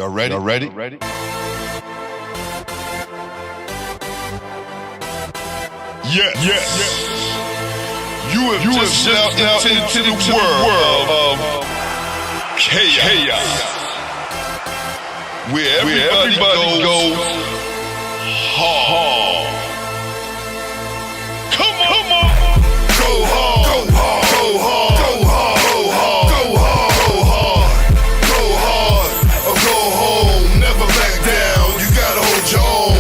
Y'all ready? Y'all ready? Yes. You have just stepped out into the world of chaos. Where everybody goes hard. Come on. Go hard. Go hard. Go hard. Go hard. Go hard. Go hard. Go hard. Or go home. Never back down. You gotta hold your own.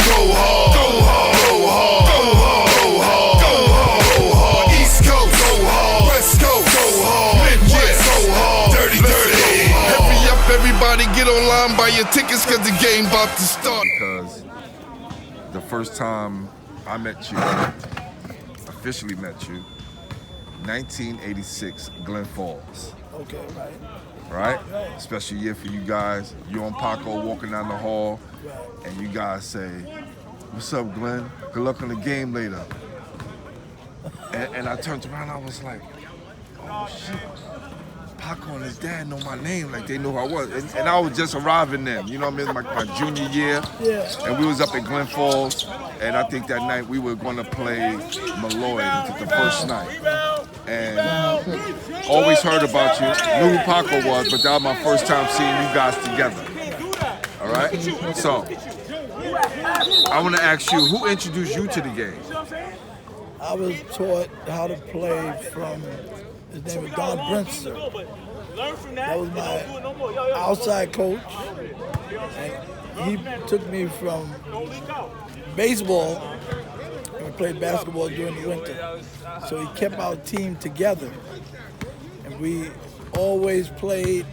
Go hard. Go hard. Go hard. Go hard. Go hard. Go hard. Go hard. East Coast. Go hard. West Coast. Go hard. Midwest. Go hard. Dirty. Hurry up, everybody. Get online, buy your tickets, cause the game about to start. Because the first time I met you, officially met you, 1986, Glen Falls. Okay, Right? Special year for you guys. You and Paco walking down the hall, and you guys say, "What's up, Glenn? Good luck on the game later." And I turned around, I was like, "Oh shit, Paco and his dad know my name, like they knew who I was." And I was just arriving then, you know what I mean? Like my junior year. Yeah. And we was up at Glen Falls, and I think that night we were gonna play Malloy the first night. And always heard about you, knew who Paco was, but that was my first time seeing you guys together. All right? So, I wanna ask you, who introduced you to the game? I was taught how to play from, his name was Don Brinster. That was my outside coach. And he took me from baseball, and we played basketball during the winter. So he kept our team together. And we always played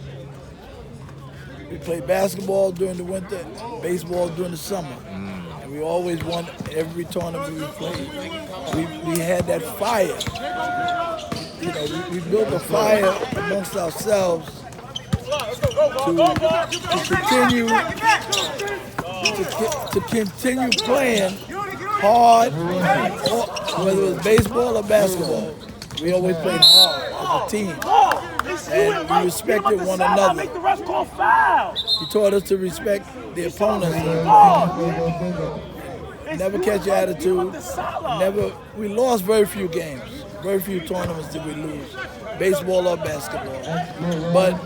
basketball during the winter, baseball during the summer. And we always won every tournament we played. We had that fire. You know, we built a fire amongst ourselves to continue playing hard, whether it was baseball or basketball. We always played hard as a team, and we respected one another. He taught us to respect the opponents. Never catch your attitude. We lost very few games. Very few tournaments did we lose, baseball or basketball. But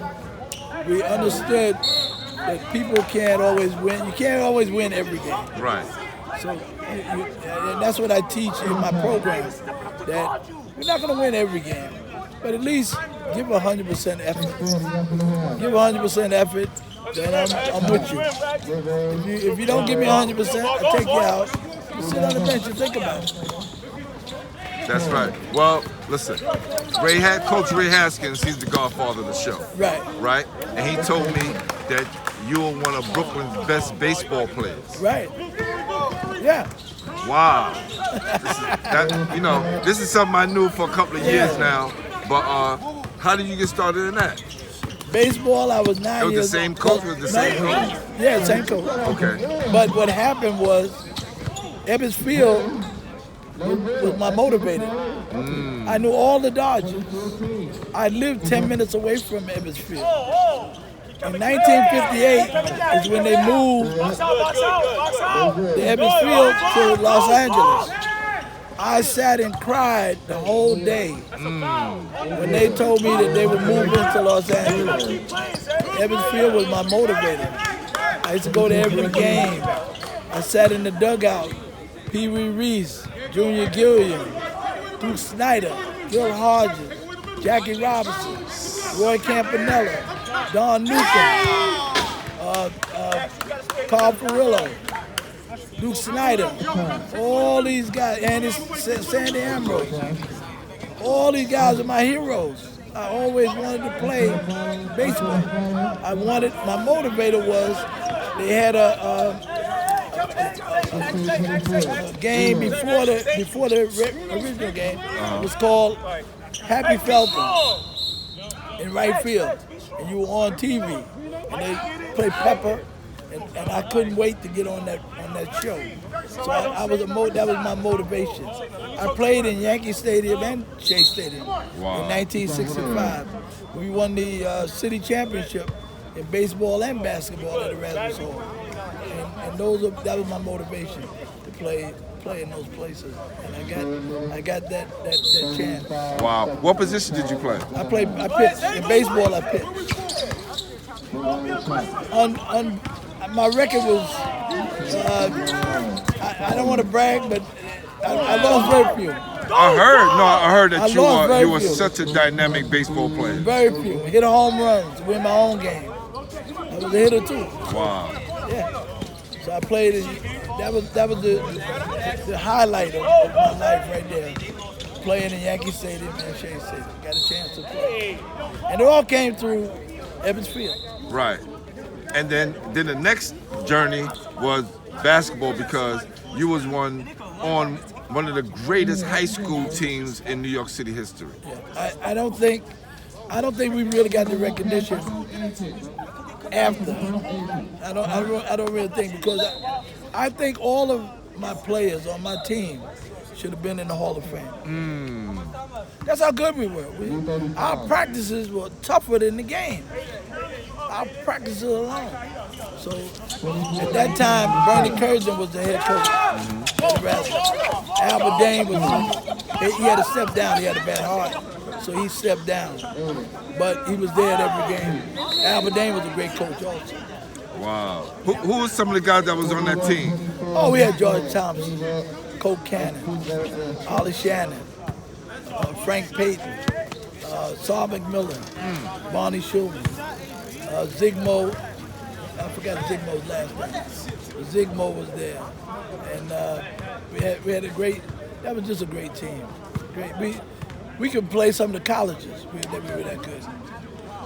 we understood that people can't always win. You can't always win every game. Right. So, and that's what I teach in my program, that you're not going to win every game, but at least give 100% effort. Give 100% effort, then I'm with you. If you don't give me 100%, I take you out. You sit on the bench and think about it. That's right. Well, listen, Coach Ray Haskins, he's the godfather of the show. Right. And he told me that you're one of Brooklyn's best baseball players. Right. Yeah. Wow. This is something I knew for a couple of years now. But how did you get started in that? Baseball, I was 9 years old. It was the same coach? It was the same coach? Yeah, same coach. Okay. But what happened was, Ebbets Field was my motivator. I knew all the Dodgers. I lived 10 minutes away from Ebbets Field. In 1958 is when they moved the Ebbets Field to Los Angeles. I sat and cried the whole day when they told me that they were moving to Los Angeles. Ebbets Field was my motivator. I used to go to every game. I sat in the dugout. Pee Wee Reese, Junior Gilliam, Duke Snyder, Gil Hodges, Jackie Robinson, Roy Campanella, Don Newcomb, Carl Perillo, Duke Snyder, all these guys, and Sandy Ambrose. All these guys are my heroes. I always wanted to play baseball. My motivator was, they had a game before the original game. It was called Happy Felton in right field, and you were on TV, and they played Pepper, and I couldn't wait to get on that show. So that was my motivation. I played in Yankee Stadium and Shea Stadium in 1965. We won the city championship in baseball and basketball at Erasmus Hall. And that was my motivation to play in those places. And I got that chance. Wow. What position did you play? I pitched. In baseball, I pitched. My record was, I don't want to brag, but I lost very few. I heard that you were few. such a dynamic baseball player. Very few. Hit a home runs, win my own game. I was a hitter too. Wow. Yeah. So I played in, that was the highlight of my life right there. Playing in Yankee Stadium and Shea Stadium. Got a chance to play. And it all came through Ebbets Field. Right. And then the next journey was basketball, because you was on one of the greatest high school teams in New York City history. Yeah. I don't think we really got the recognition after. I don't really think, because I think all of my players on my team should have been in the Hall of Fame. That's how good we were. Our practices were tougher than the game. Our practices alone. So at that time, Bernie Curzon was the head coach. Albert Dane he had to step down. He had a bad heart, so he stepped down. But he was there at every game. Albert Dane was a great coach also. Wow. Who was some of the guys that was on that team? Oh, we had George Thompson, Colt Cannon, Ollie Shannon, Frank Payton, Saul McMillan, Barney Shulman, Zigmo. I forgot Zigmo's last name. Zigmo was there, and we had a great. That was just a great team. Great. We could play some of the colleges. We were that good.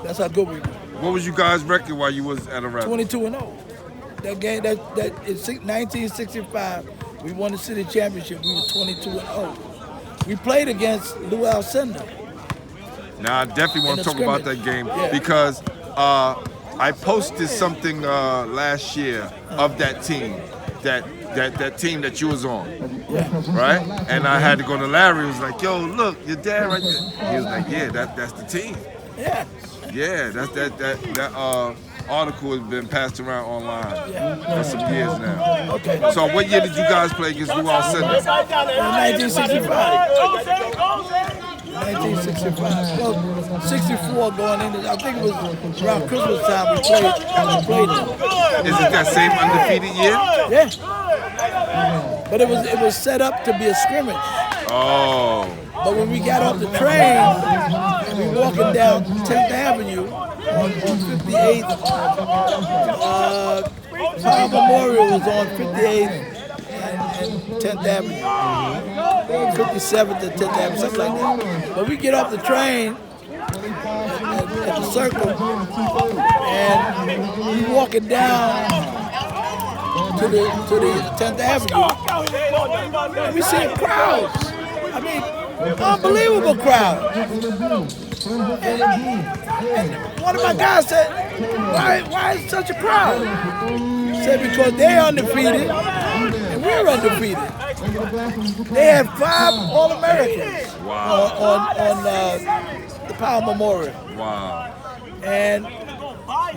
That's how good we were. What was you guys' record while you was at Erasmus? 22-0. That game, that in 1965, we won the city championship. We were 22-0. We played against Lou Alcindor. Now I definitely want to talk about that game, because I posted something last year of that team, that team that you was on, right? And I had to go to Larry. He was like, "Yo, look, your dad right there." He was like, "Yeah, that's the team." Yeah. Yeah, that article has been passed around online for some years now. Okay. So what year did you guys play against Lou Alcindor? In 1965. 1965. Well, 64 going into, I think it was around Christmas time we played them. Is it that same undefeated year? Yeah. But it was set up to be a scrimmage. Oh. But when we got off the train, we were walking down 10th Avenue on 58th. Power Memorial was on 58th and 10th Avenue. 57th and 10th Avenue, something like that. But we get off the train at the Circle, and we walking down to the 10th Avenue, and we see crowds. I mean, unbelievable crowd. And one of my guys said, why is such a crowd? He said, because they're undefeated and we're undefeated. They had 5 All-Americans on the Power Memorial. Wow. And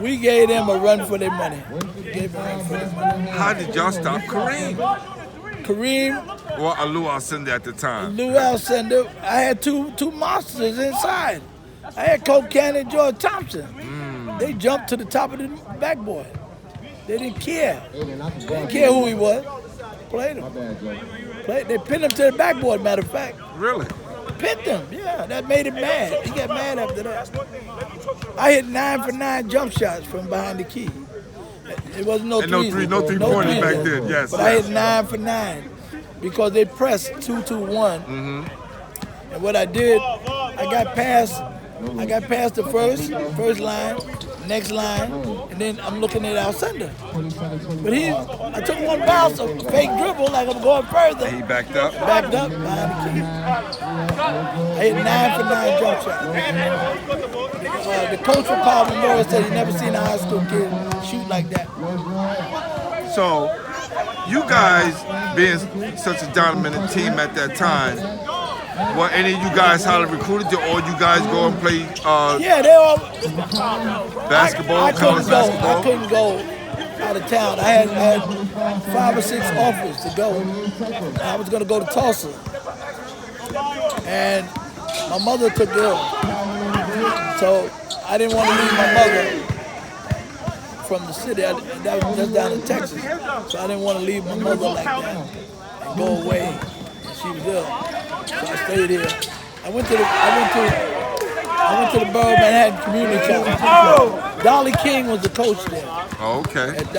we gave them a run for their money. How did y'all stop Kareem? Kareem. Or Lou Alcindor at the time? Lou Alcindor. I had two monsters inside. I had Colt Cannon and George Thompson. They jumped to the top of the backboard. They didn't care. They didn't care who he was. Played him. They pinned him to the backboard, matter of fact. Really? Pinned him, yeah. That made him mad. He got mad after that. I hit 9 for 9 jump shots from behind the key. It wasn't no three-pointers back then, yes. But I hit 9 for 9 because they pressed 2-2-1. And what I did, I got past the first line, next line, and then I'm looking at Alcindor. But I took one bounce, a fake dribble, like I'm going further. And he backed up? Backed up behind the key. I hit 9 for 9 jump shots. The coach from Power Memorial said he never seen a high school kid shoot like that. So, you guys being such a dominant team at that time, Were any of you guys highly recruited? Did all you guys go and play Yeah, they all. basketball, I college couldn't go. basketball? I couldn't go out of town. I had 5 or 6 offers to go. I was going to go to Tulsa, and my mother took ill, so I didn't want to leave my mother from the city. That was just down in Texas, so I didn't want to leave my mother like that and go away. And she was ill, so I stayed here. I went to the Borough of Manhattan Community College. Dolly King was the coach there Oh, okay. at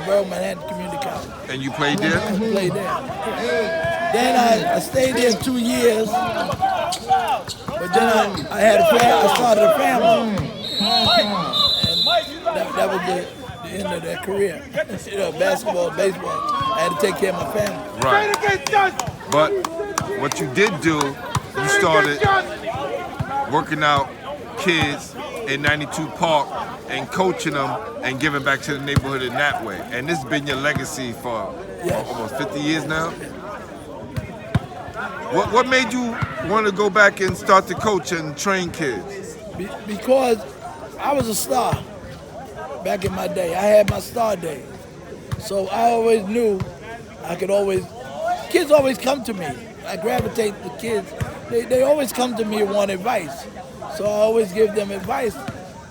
Borough of Manhattan Community College. And you played there? I played there. Then I stayed there 2 years, but then I started a family, and that was the end of that career. Basketball, baseball. I had to take care of my family. Right. But what you did do, you started working out kids in 92 Park and coaching them and giving back to the neighborhood in that way. And this has been your legacy for almost 50 years now? What made you want to go back and start to coach and train kids? Because I was a star back in my day. I had my star day. So I always knew I could always, kids always come to me. I gravitate to kids. They always come to me and want advice. So I always give them advice,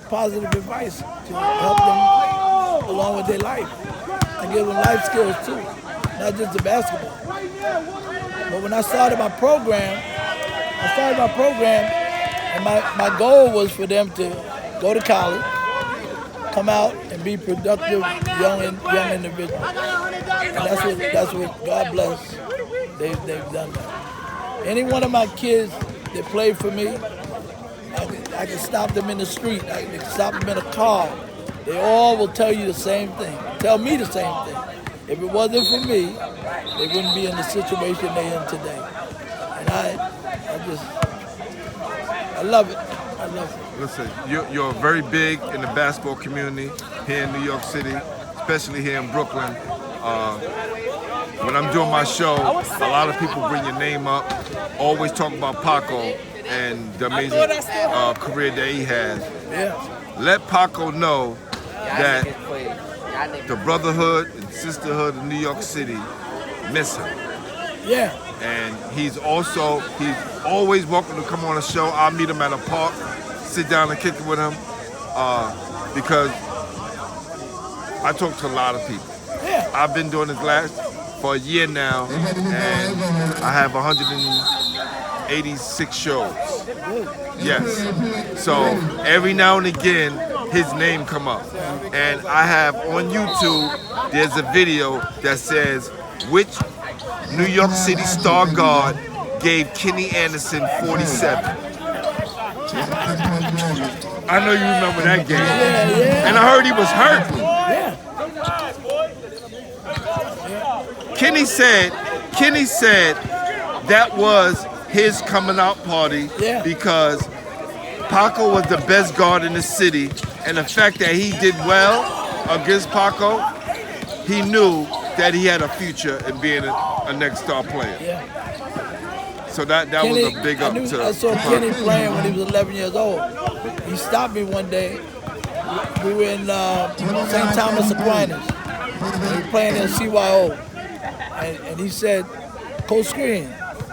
positive advice to help them along with their life. I give them life skills too, not just the basketball. But when I started my program, and my goal was for them to go to college, come out and be productive young individuals. And that's what God bless. They've done that. Any one of my kids that played for me, I can stop them in the street. I can stop them in a car. They all will tell you the same thing. Tell me the same thing. If it wasn't for me, they wouldn't be in the situation they're in today. And I love it. I love it. Listen, you're very big in the basketball community here in New York City, especially here in Brooklyn. When I'm doing my show, a lot of people bring your name up, always talk about Paco and the amazing career that he has. Yeah. Let Paco know that the brotherhood and sisterhood of New York City miss him. Yeah. And he's always welcome to come on the show. I'll meet him at a park, sit down and kick it with him, because I talk to a lot of people. Yeah. I've been doing this for a year now, and I have 186 shows. Yes. So every now and again, his name come up. And I have on YouTube, there's a video that says, which New York City star guard gave Kenny Anderson 47? I know you remember that game. Yeah. And I heard he was hurt. Yeah. Kenny said that was his coming out party because Paco was the best guard in the city, and the fact that he did well against Paco, he knew that he had a future in being a next star player. Yeah. So that Kenny, was a big up to I saw Paco. Kenny playing when he was 11 years old. He stopped me one day. We were in St. Thomas Aquinas. We were playing in CYO. And he said, Coach Screen,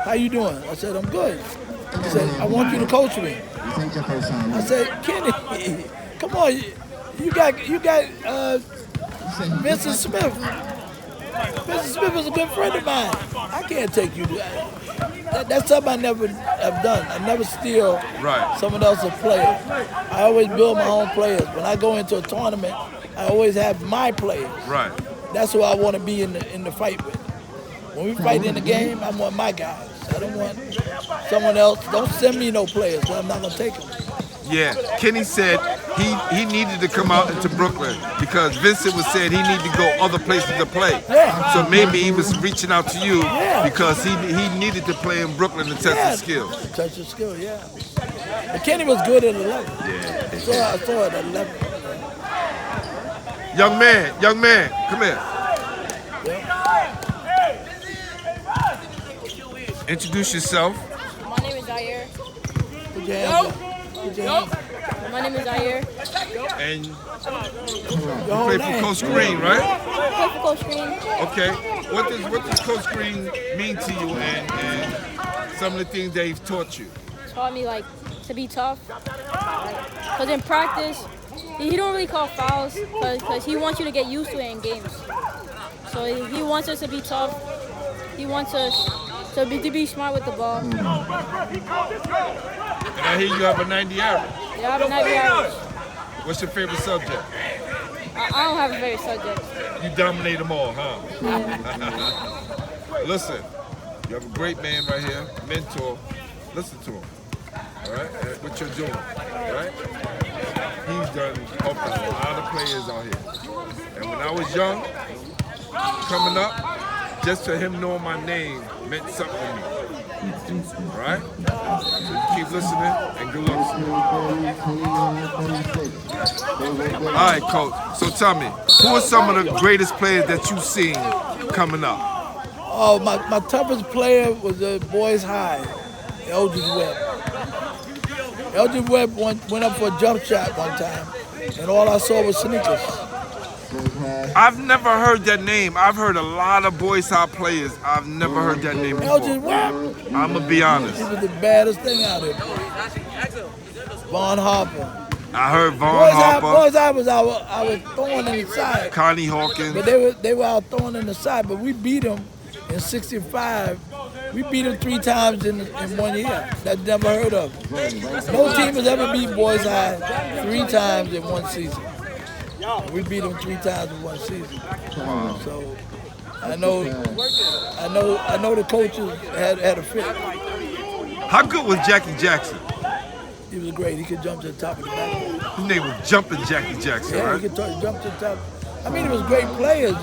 how you doing? I said, I'm good. He said, I want you to coach me. I said, Kenny, come on, you got Vincent Smith. Vincent Smith is a good friend of mine. I can't take you to that. That's something I never have done. I never steal someone else's players. I always build my own players. When I go into a tournament, I always have my players. Right. That's who I want to be in the fight with. When we fight in the game, I want my guys. I don't want someone else. Don't send me no players, but I'm not gonna take them. Yeah, Kenny said he needed to come out into Brooklyn because Vincent was saying he needed to go other places to play. Yeah. So maybe he was reaching out to you Yeah. because he needed to play in Brooklyn to test his skills. Touch your skill, yeah. But Kenny was good at 11. Yeah. I saw it at 11. Young man, come here. Introduce yourself Put your hands up. Put your hands up. My name is Ayer. And you Your whole play for name. Coach Green, right? I play for Coach Green. Okay. What does Coach Green mean to you and some of the things that he's taught you? Taught me like to be tough. Cause in practice, he don't really call fouls because he wants you to get used to it in games. So he wants us to be tough. He wants us to be smart with the ball. And I hear you have a 90 average. Yeah, I have a 90 average. What's your favorite subject? I don't have a favorite subject. You dominate them all, huh? Yeah. Listen, you have a great man right here, mentor. Listen to him, all right? And what you're doing, all right? He's done helped a lot of players out here. And when I was young, coming up, just to him knowing my name meant something to me. All right? So you keep listening and good luck. All right, Coach. So tell me, who are some of the greatest players that you've seen coming up? Oh, my toughest player was Boys High, Eldridge Webb. Eldridge Webb went up for a jump shot one time, and all I saw was sneakers. I've never heard that name. I've heard a lot of Boys High players. I've never heard that name Eldridge before. Webb, I'm going to be honest. he was the baddest thing out there. Vaughn Harper. I heard Vaughn Harper, Boys High was our thorn in the side. Connie Hawkins. But they were our thorn in the side, but we beat them in '65. We beat them 3 times in 1 year. That's never heard of. No team has ever beat Boys High 3 times in 1 season. We beat them 3 times in 1 season. So I know the coaches had a fit. How good was Jackie Jackson? He was great. He could jump to the top of the backboard. His name was Jumping Jackie Jackson, Yeah, right? he could jump to the top. I mean, it was great players.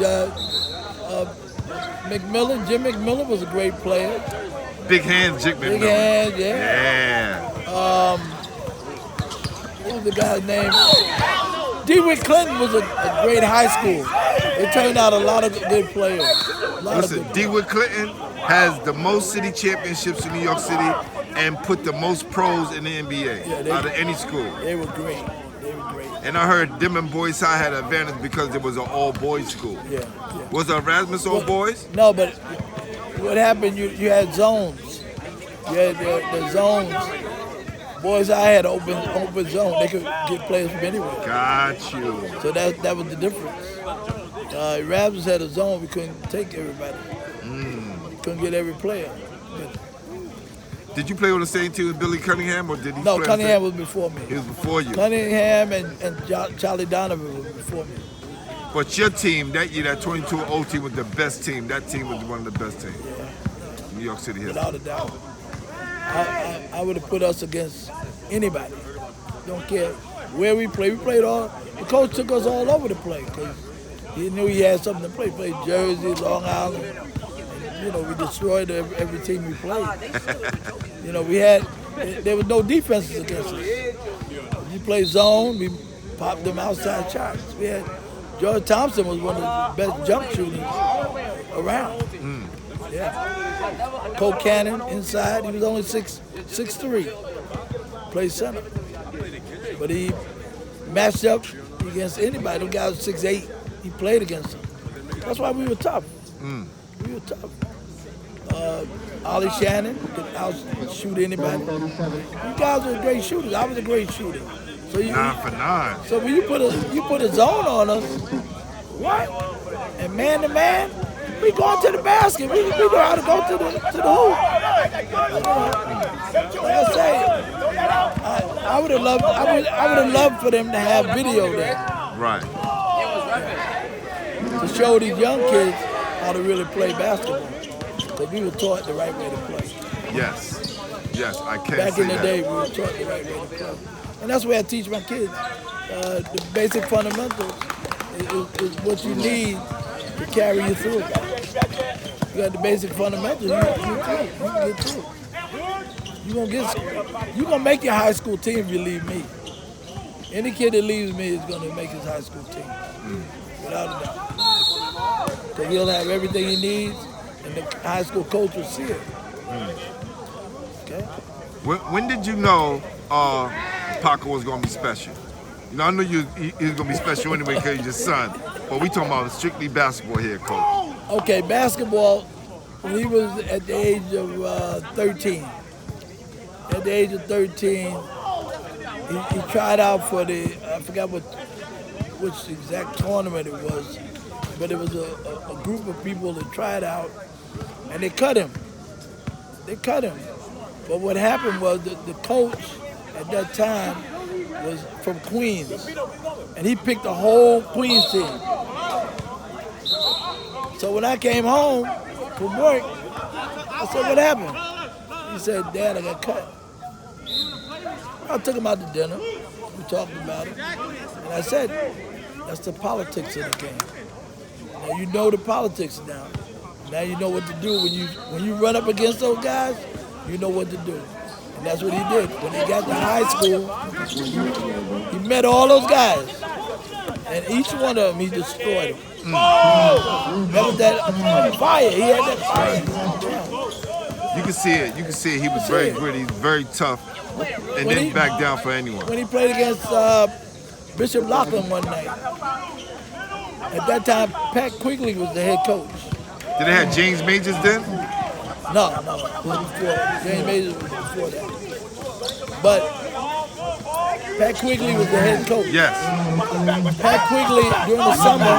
McMillan, Jim McMillan was a great player. Big hands, Jick Big McMillan. hands, yeah. Yeah. What was the guy's name? DeWitt Clinton was a great high school. It turned out a lot of good players. Listen, DeWitt Clinton has the most city championships in New York City and put the most pros in the NBA out of any school. They were great. They were great. And I heard them and Boys High had an advantage because it was an all-boys school. Yeah. Was it Erasmus all boys? No, but what happened, you had zones. You had the zones. Boys High had an open zone. They could get players from anywhere. Got you. So that was the difference. Erasmus had a zone. We couldn't take everybody. We couldn't get every player. Did you play on the same team as Billy Cunningham, or did he No, play Cunningham was before me. He was before you. Cunningham and Charlie Donovan was before me. But your team that year, that 22-0 team was the best team. That team was one of the best teams. New York City history. Without a doubt. I would have put us against anybody. Don't care where we played. We played all. The coach took us all over the place because he knew he had something to play. He played Jersey, Long Island. And, we destroyed every team we played. There was no defenses against us. We played zone. We popped them outside shots. We had George Thompson was one of the best jump shooters around. Yeah. Cole Cannon inside. He was only 6'3". Played center. But he matched up against anybody. Them guys were 6'8". He played against them. That's why we were tough. We were tough. Ollie Shannon could outshoot anybody. You guys were great shooters. I was a great shooter. So 9 for 9. So when you put a zone on us, what? And man to man, we going to the basket. We know how to go to the hoop. Like I say, I would have loved for them to have video there. Right. To show these young kids how to really play basketball. Because we were taught the right way to play. Yes, I can Back say in the that. day, we were taught the right way to play. And that's where I teach my kids. The basic fundamentals is what you need to carry you through. You got the basic fundamentals, you can get through. You're gonna make your high school team if you leave me. Any kid that leaves me is gonna make his high school team, without a doubt. Because he'll have everything he needs, and the high school coach will see it. Okay? When did you know Paco was gonna be special? You know, I knew he was gonna be special anyway because he's your son. But we talking about strictly basketball here, Coach. Okay, basketball. When he was at the age of 13. At the age of 13, he tried out for I forgot which exact tournament it was, but it was a group of people that tried out, and they cut him. But what happened was the coach at that time was from Queens, and he picked the whole Queens team. So when I came home from work, I said, "What happened?" He said, "Dad, I got cut." I took him out to dinner. We talked about it. And I said, that's the politics of the game. Now you know the politics now. Now you know what to do. When you run up against those guys, you know what to do. And that's what he did. When he got to high school, he met all those guys. And each one of them, he destroyed them. Remember that fire? He had that fire. Yeah. You can see it. He was very gritty, very tough, and didn't back down for anyone. When he played against Bishop Lachlan one night, at that time, Pat Quigley was the head coach. Did they have James Majors then? No, it was before. James Majors was before that. But Pat Quigley was the head coach. Yes. Pat Quigley, during the summer,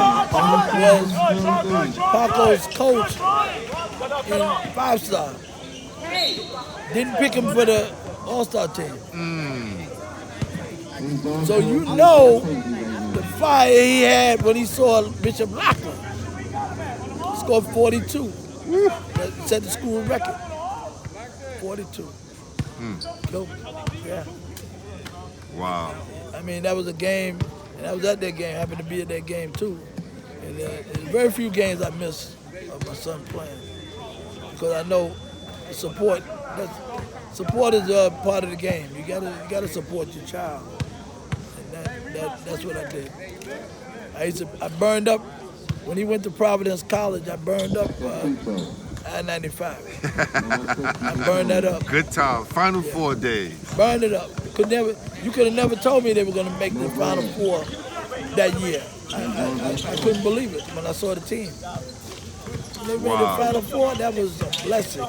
was Paco's coach in 5-star. Didn't pick him for the All-Star team. So you know the fire he had when he saw Bishop Lachlan. He scored 42. That set the school record. 42. Cool. Yeah. Wow. I mean, that was a game, and I was at that game, happened to be at that game too. And there's very few games I missed of my son playing, because I know the support is part of the game. You gotta support your child, and that's what I did. I burned up when he went to Providence College. I burned up I-95. I burned that up. Good time. Final 4 days. Burned it up. You could have never told me they were going to make the Final Four that year. I couldn't believe it when I saw the team. When they made the Final Four, that was a blessing.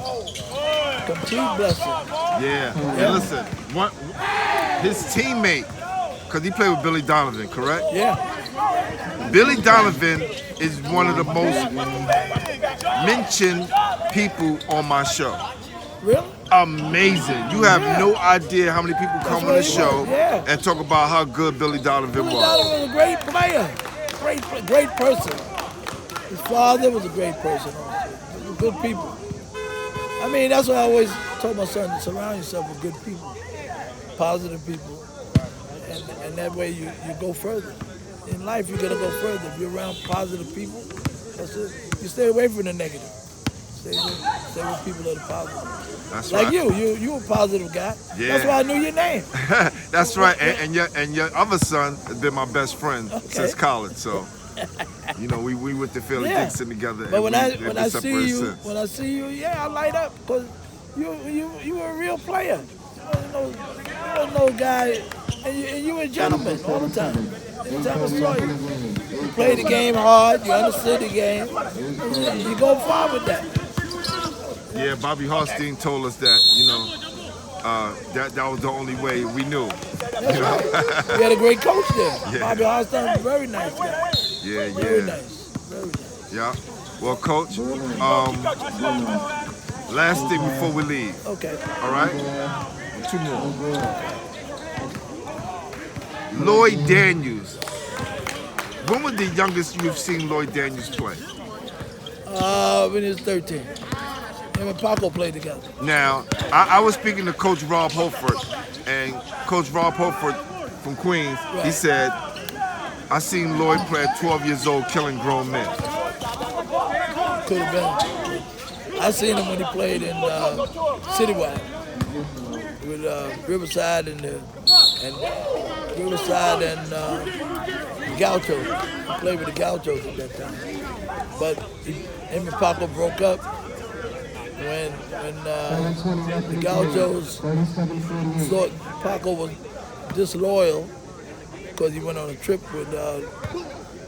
Complete blessing. Yeah. And listen, his teammate, because he played with Billy Donovan, correct? Yeah. Billy Donovan is one of the most mentioned people on my show. Really? Amazing. You have no idea how many people come on the show Yeah. and talk about how good Billy Donovan Billy was. Donovan was a great player. Great person. His father was a great person also. Good people. I mean, that's what I always told my son, to surround yourself with good people, positive people. And that way you go further. In life, you're gonna go further. If you're around positive people, that's it. You stay away from the negative. Stay with people that are positive. That's like right. you a positive guy. Yeah. That's why I knew your name. That's right. And your other son has been my best friend since college. So, you know, we went to Philly Dixon together. But when and I see you, yeah, I light up, because you were a real player. You wasn't no guy, and you were a gentleman all the time. Every time I saw you, you played the game hard, you understood the game, you go far with that. Yeah, Bobby Harstein told us that, you know, that was the only way we knew. That's right. You had a great coach there. Yeah. Bobby Harstein was a very nice guy. Yeah. Very nice. Yeah. Well, Coach, last thing before we leave. Okay. All right? 2 more. Lloyd Daniels. When was the youngest you've seen Lloyd Daniels play? When he was 13. Him and Paco played together. Now, I was speaking to Coach Rob Holford, and Coach Rob Holford from Queens, he said, I seen Lloyd play at 12 years old killing grown men. Could have been. I seen him when he played in Citywide with Riverside and Gauchos. He played with the Gauchos at that time. But him and Paco broke up when the Gauchos thought Paco was disloyal because he went on a trip with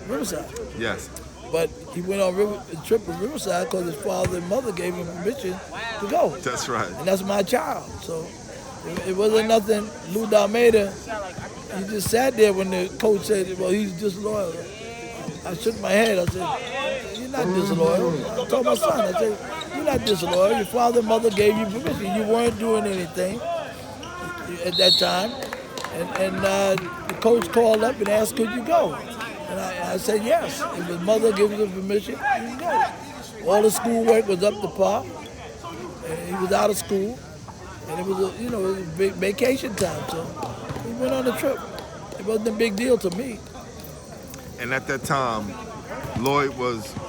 Riverside. Yes. But he went on a trip with Riverside because his father and mother gave him permission to go. That's right. And that's my child. So it wasn't nothing. Lou Dalmeda, he just sat there when the coach said, well, he's disloyal. I shook my head. I said, you're not disloyal. I told my son, I said, you're not disloyal. Your father and mother gave you permission. You weren't doing anything at that time. And the coach called up and asked, could you go? And I said, yes. If his mother gives him permission, you can go. All the schoolwork was up to par. And he was out of school. And it was it was a big vacation time. So we went on the trip. It wasn't a big deal to me. And at that time,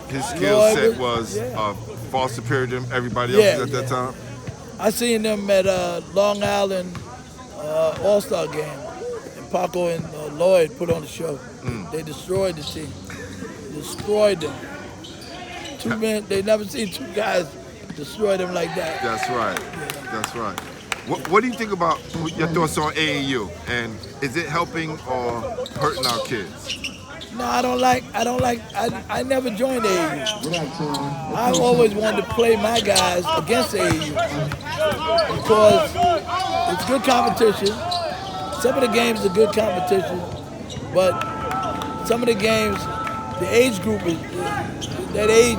his skill set was far superior to everybody else at that time? I seen them at Long Island All-Star game. And Paco and Lloyd put on the show. They destroyed the team. Destroyed them. Two men, they never seen two guys destroy them like that. That's right. That's right. What do you think about your thoughts on AAU? And is it helping or hurting our kids? No, I never joined AAU. I always wanted to play my guys against AAU because it's good competition. Some of the games are good competition, but some of the games, the age group that age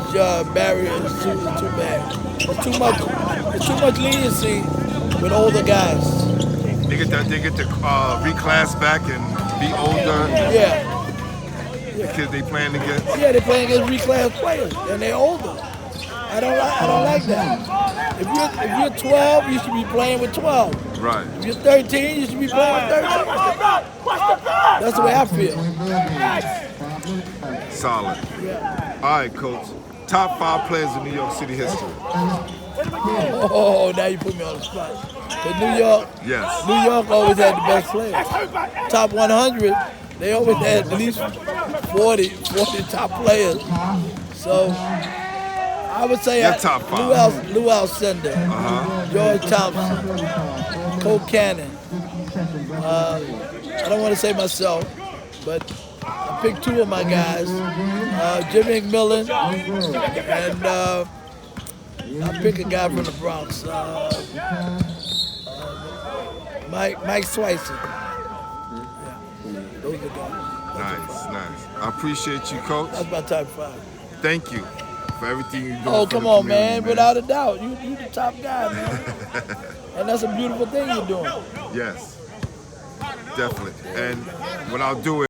barrier is too bad. There's too much leniency with older guys. They get to reclass back and be older. Yeah. The kids they playing against. Yeah, they're playing against reclass players, and they're older. I don't like that. If you're 12, you should be playing with 12. Right. If you're 13, you should be playing with 13. That's the way I feel. Solid. Yeah. All right, Coach. Top 5 players in New York City history. Oh, now you put me on the spot. But New York always had the best players. Top 100, they always had at least 40 top players. So I would say top 5. Lou Alcindor, George Thompson, Cole Cannon. I don't want to say myself, but I picked 2 of my guys, Jimmy McMillan, and I pick a guy from the Bronx, Mike Swicer. Yeah, those are the guys. Nice. I appreciate you, Coach. That's my top 5. Thank you for everything you do. Oh, come on, man. Without a doubt. You the top guy, man. And that's a beautiful thing you're doing. Yes, definitely. And what I'll do is